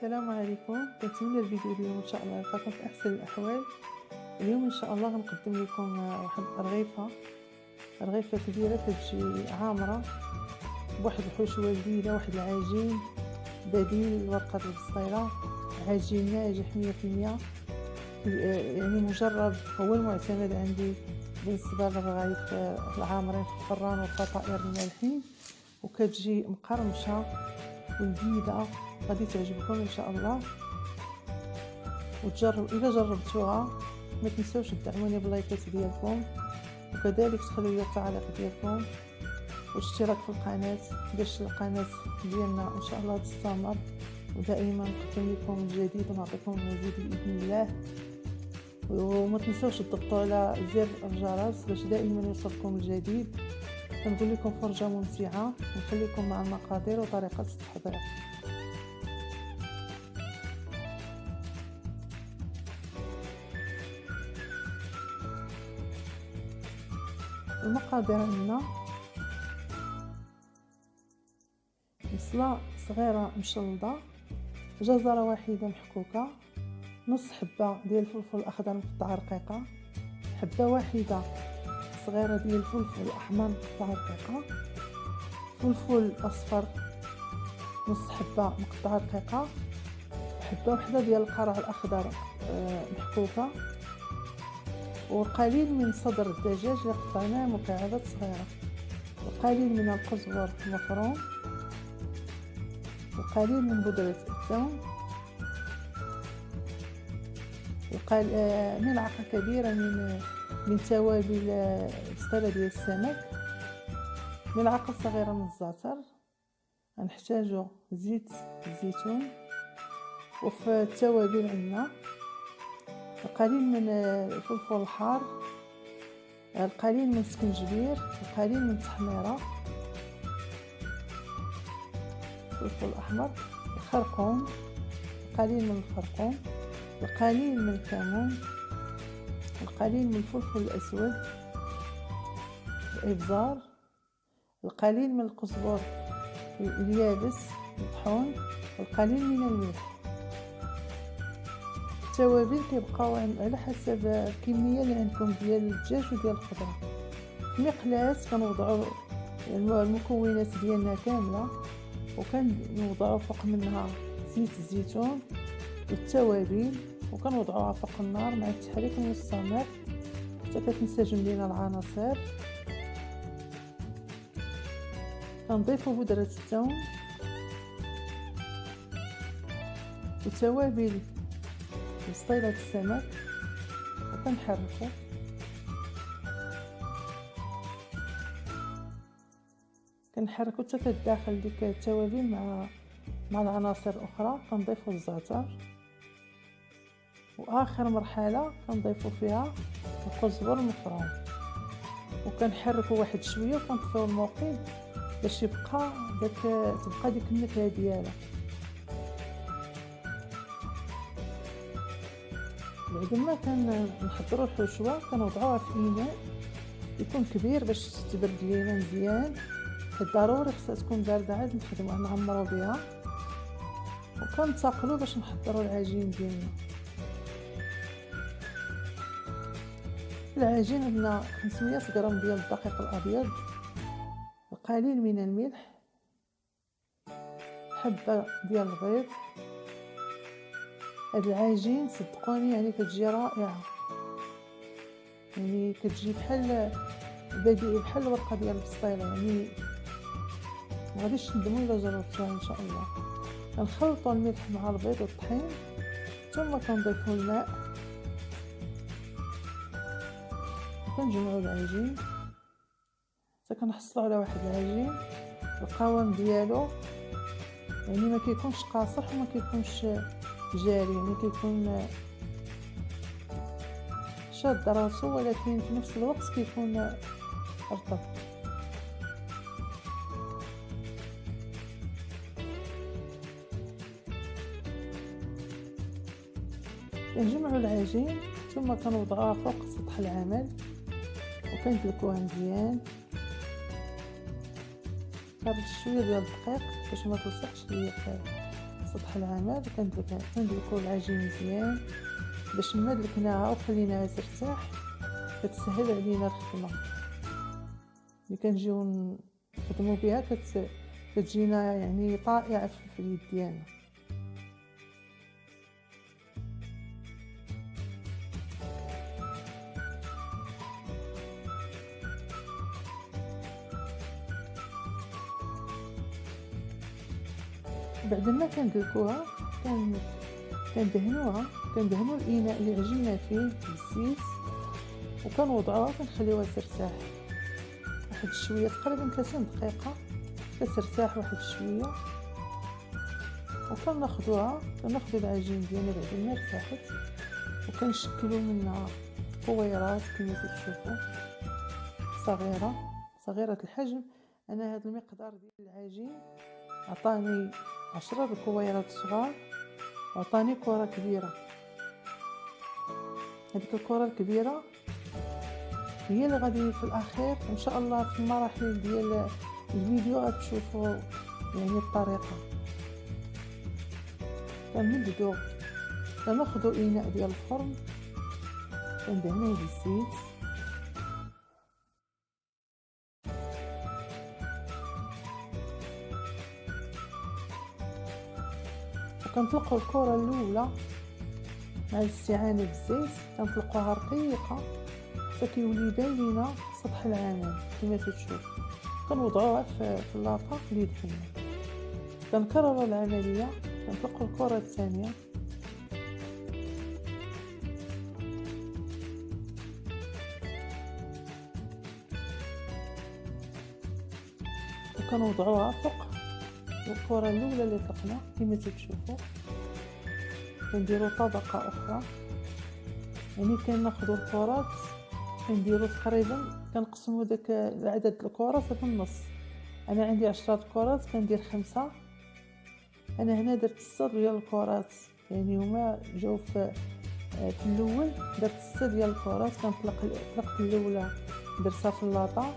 السلام عليكم. كنتمنى الفيديو اليوم ان شاء الله يلقاكم في احسن الاحوال. اليوم ان شاء الله غنقدم لكم واحد رغيفه كبيره كتجي عامره بواحد الحشوه لذيذه، واحد العجين بديل لورقه البسطيله، عجين ناجح 100%، يعني مجرب، هو المعتمد عندي بالنسبه للرغايف العامرين في الفران والفطائر المالحين، وكتجي مقرمشه ولذيذه. غادي تعجبكم ان شاء الله وتجرب. اذا جربتوها ما تنسوش تدعموني باللايكات ديالكم، وكذلك تخلوا لي التعليق ديالكم والاشتراك في القناه باش القناه ديالنا ان شاء الله تستمر، ودائما نقدم لكم الجديد ونعطيكم المزيد باذن الله. وما تنسوش تضغطوا على زر الجرس باش دائما يوصلكم الجديد. كنقول لكم فرجه ممتعه، ونخليكم مع المقادير وطريقه التحضير. المقادير عندنا: بصله صغيره مشلضه، جزره واحده محكوكه، نص حبه ديال الفلفل الاخضر مقطع رقيقه، حبه واحده صغيره ديال الفلفل الاحمر مقطع رقيقه، فلفل اصفر نص حبه مقطع رقيقه، حبه واحده ديال القرع الاخضر محكوكه، وقليل من صدر الدجاج اللي قطعناه مكعبات صغيره، وقليل من القزبر المفروم، وقليل من بودره الثوم، ملعقه كبيره من توابل البسطيله ديال السمك، ملعقه صغيره من الزعتر. غنحتاجو زيت الزيتون، وفي التوابل عندنا القليل من الفلفل الحار، القليل من السكنجبير، القليل من التحميره، الفلفل الاحمر، الخرقوم، القليل من الخرقوم، القليل من الكمون، القليل من الفلفل الاسود، الابزار، القليل من القزبر اليابس مطحون، القليل من الملح. التوابل كيبقاو على حسب الكميه اللي عندكم ديال الدجاج وديال الخضره. في مقلاة كنوضعوا المكونات ديالنا كامله، وكنوضعوا فوق منها زيت الزيتون والتوابل، وكنوضعوها فوق النار مع التحريك المستمر حتى كتنسجم لينا العناصر. كنضيفوا بودره الثوم وتوابل بسطيله السمك، وكنحركوا. كنحركوا حتى كتداخل ديك التوابل مع العناصر الاخرى. كنضيفوا الزعتر، واخر مرحله كنضيفوا فيها القزبر المفروم، وكنحركوا واحد شويه وكنطفيو الموقد باش تبقى ديك النكهه ديالها. بعد ما كنحضروا الحشوه كنوضعوها في اناء يكون كبير باش تبرد لينا مزيان. ضروري خصها تكون بارده عاد نعمروا بها، وكنتقلوا باش نحضروا العجين ديالنا. العجين عندنا 500 غرام ديال الدقيق الابيض، القليل من الملح، حبه ديال البيض. هاد العجين صدقوني يعني كتجي رائعه، يعني كتجي بحال الورقه ديال البسطيله، يعني ما غاديش تندموا الا جربتوها ان شاء الله. كنخلطوا الملح مع البيض والطحين، ثم كنضيفوا الماء، وكنجمعوا العجين حتى كنحصلوا على واحد العجين القوام ديالو يعني ما كيكونش قاصح وما كيكونش جاري، يعني كيكون شاد راسو ولكن في نفس الوقت كيكون رطب. كنجمعوا العجين ثم كنوضعوها فوق سطح العمل وكندلكوها مزيان. كنرش شويه ديال الدقيق باش ما تلصقش ليا سطح العمل. كندلكو العجين مزيان باش ما دلكناها وخليناها ترتاح كتسهل علينا الخدمه اللي كنجيو نخدمو بها، كتجينا يعني طائعه في اليد ديالنا. بعد ما كندلكوها كندهنو الاناء اللي عجينا فيه بالزيت وكنوضعوها كنخليوها ترتاح واحد شويه، تقريبا 30 دقيقه كترتاح واحد شويه. وكناخدو العجين ديالنا بعد ما ارتاحت وكنشكلو منها كويرات كما تشوفوا صغيره الحجم. انا هذا المقدار ديال العجين عطاني 10 الكويرات صغار وعطاني كره كبيره. هذيك الكره الكبيره هي اللي غادي في الاخير ان شاء الله في المراحل ديال الفيديو غتشوفوا يعني الطريقه. كناخذوا اناء ديال الفرن كندهنوه بالزيت وكنطلقوا الكره الاولى مع الاستعانه بالزيت، كنطلقوها رقيقه حتى كيولي يبان لينا سطح العمل كما تشوف. كنوضعوها في اللاطه اللي دهنا، كنكرروا العمليه، كنطلقوا الكره الثانيه وكنوضعوها فوق الكره الاولى اللي طلقنا كما تشوفوا. كنديروا طبقه اخرى، يعني كناخذوا الكرات كنديروا تقريبا كنقسموا داك عدد الكرات بالنص. انا عندي 10 كرات كندير 5. انا هنا درت 6 ديال الكرات، يعني هما جاو في الاول درت 6 ديال الكرات. طلقت الاولى درتها في اللاطه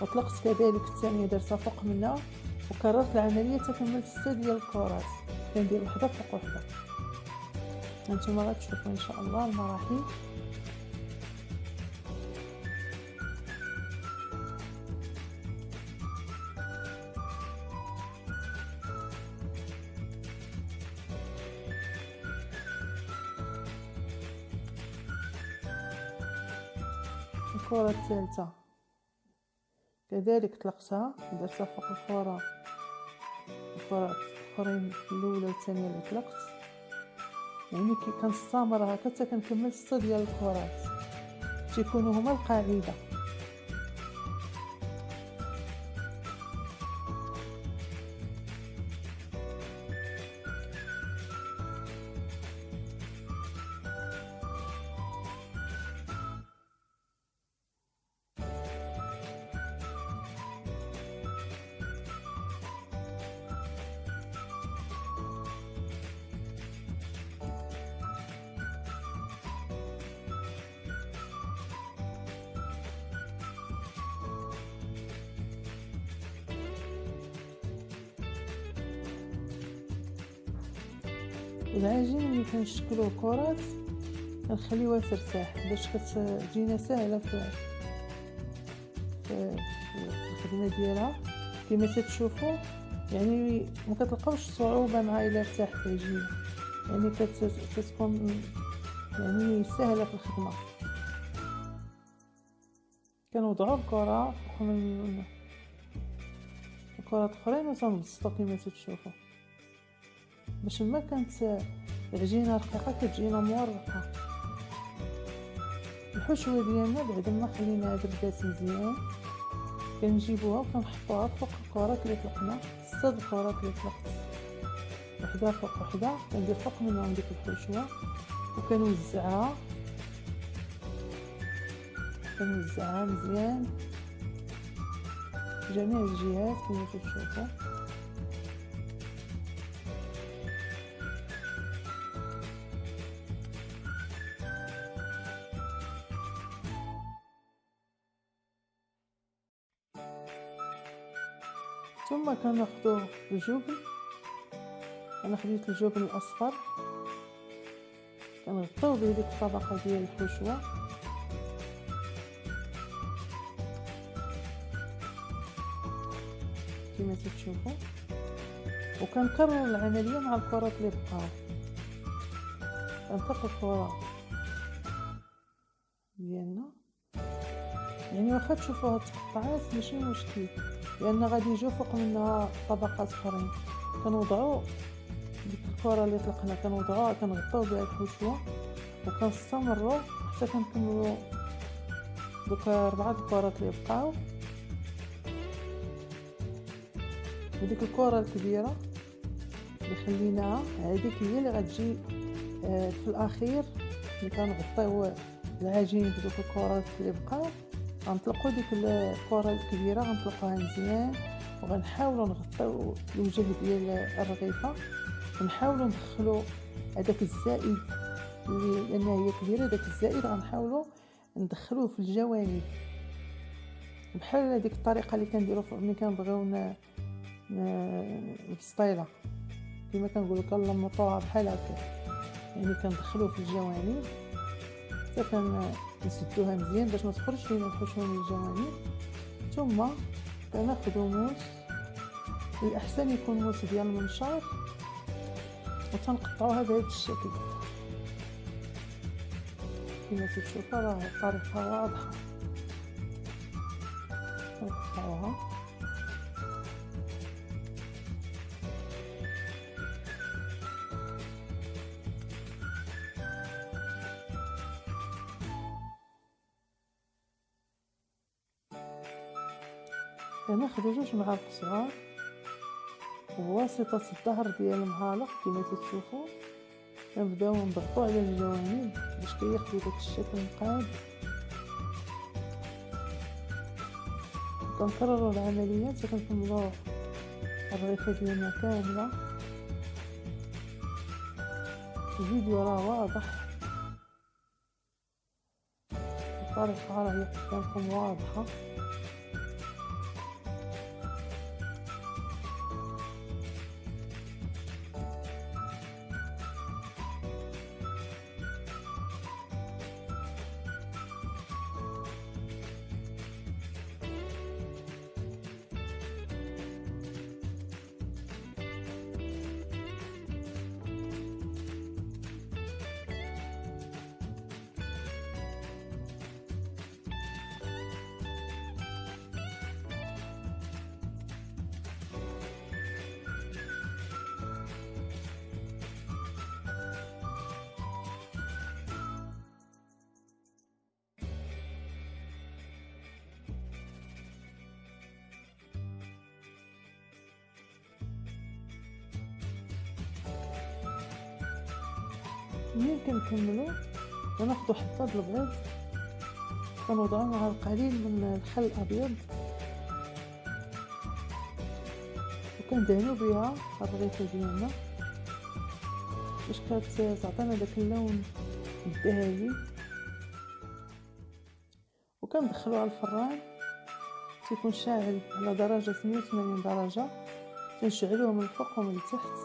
وطلقت كذلك الثانيه درتها فوق منها وكررت العمليه حتى كملت 6 ديال الكرات. كندير وحده فوق وحده. هانتوما غتشوفوا ان شاء الله المراحل. الكرة الثالثة كذلك طلقتها ودرتها فوق الكرة الاخرين الاولى والثانيه اللي طلقت، يعني كي كنستمر هكا حتى كنكمل 6 ديال الكرات تيكونوا هما القاعده. العجين ملي كنشكلوه كرات كنخليوها ترتاح باش كتجينا سهله في الخدمه ديالها كما تشوفوا. يعني ما كتلقاوش صعوبه مع الا ارتاح العجين، يعني كتكون يعني سهله في الخدمه. كنوضعوا الكره فوق من الكرات الاخرين وتنبسطوا كما تشوفوا باش ما كانت العجينه رقيقه كتجينا مورقه. الحشوه ديالنا بعد ما خليناها بردات مزيان كنجيبوها وكنحطوها فوق الكرات اللي طلقنا. 6 الكرات اللي طلقت وحده فوق وحده كندير فوق منهم ديك الحشوه وكنوزعها مزيان جميع الجهات كما تشوفوا. ثم كناخذوا الجبن انا خديت الجبن الاصفر كنغطيو به ديك الطبقه ديال الحشوه كما تشوفوا، وكنكرر العمليه مع الكرات اللي بقاو. كنطلق الكره ديالنا، يعني واخا تشوفوها تقطعات ماشي مشكل، لان غادي يجيو فوق منها طبقات اخرين. كنوضعوا ديك الكره اللي طلقنا كنوضعوها كنغطيو بها الحشوه وكنستمروا حتى كنكملوا دوك 4 الكرات اللي بقاو. وديك الكره الكبيره اللي خليناها هذيك هي اللي غتجي في الاخير ملي كنغطيو العجين بدوك الكرات اللي بقاو. غنطلقوا ديك الكره الكبيره غنطلقوها مزيان، وغنحاولوا نغطيو الوجه ديال الرغيفه، ونحاولوا ندخلوا هذاك الزائد اللي لان هي كبيره، داك الزائد غنحاولوا ندخلوه في الجوانب بحال هذيك الطريقه اللي كنديروا ملي كنبغيو البسطيله، كما كنقولوا كنلمطوها بحال هكا، يعني كندخلوه في الجوانب حتى كنسدوها مزيان باش ما تخرجش لينا الحشوه من الجوانب. ثم كناخذوا موس، الاحسن يكون موس ديال المنشار، وتنقطعوها بهذا الشكل كما تشوفوا. راه الطريقه واضحه، نقطعوها كناخذوا 2 معالق صغار بواسطه الظهر ديال المعالق كما تشوفوا. كنبداو نضغطوا على الجوانب باش كياخذوا داك الشكل مقاد. كنكرروا العمليه حتى كنكملوا الرغيفه ديالنا كامله. الفيديو راه واضح، الطريقه راهي قدامكم واضحه. ملي كنكملوا كناخذوا حبه البيض كنوضعوا مع القليل من الخل الابيض وكندهنوا بها الرغيفه ديالنا باش كتعطينا داك اللون الذهبي. وكندخلوها الفران تيكون شاعل على درجه 180 درجه، كنشعلوه من الفوق ومن التحت.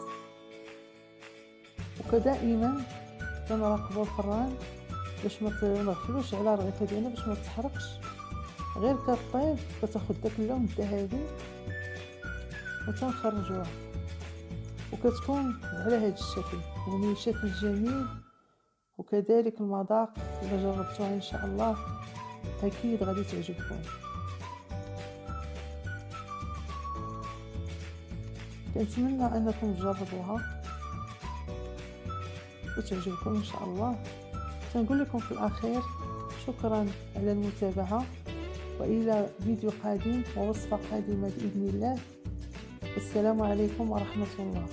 وكدائما كنراقبوا الفران باش ما نغفلوش على الرغيفه ديالنا باش ما تحرقش، غير كطيب كتاخذ داك اللون الذهبي وتنخرجوها وكتكون على هذا الشكل، يعني شكل جميل. وكذلك المذاق اذا جربتوها ان شاء الله اكيد غادي تعجبكم. كنتمنى انكم تجربوها وتعجبكم ان شاء الله. تنقول لكم في الاخير شكرا على المتابعه، والى فيديو قادم ووصفه قادمه باذن الله. السلام عليكم ورحمه الله.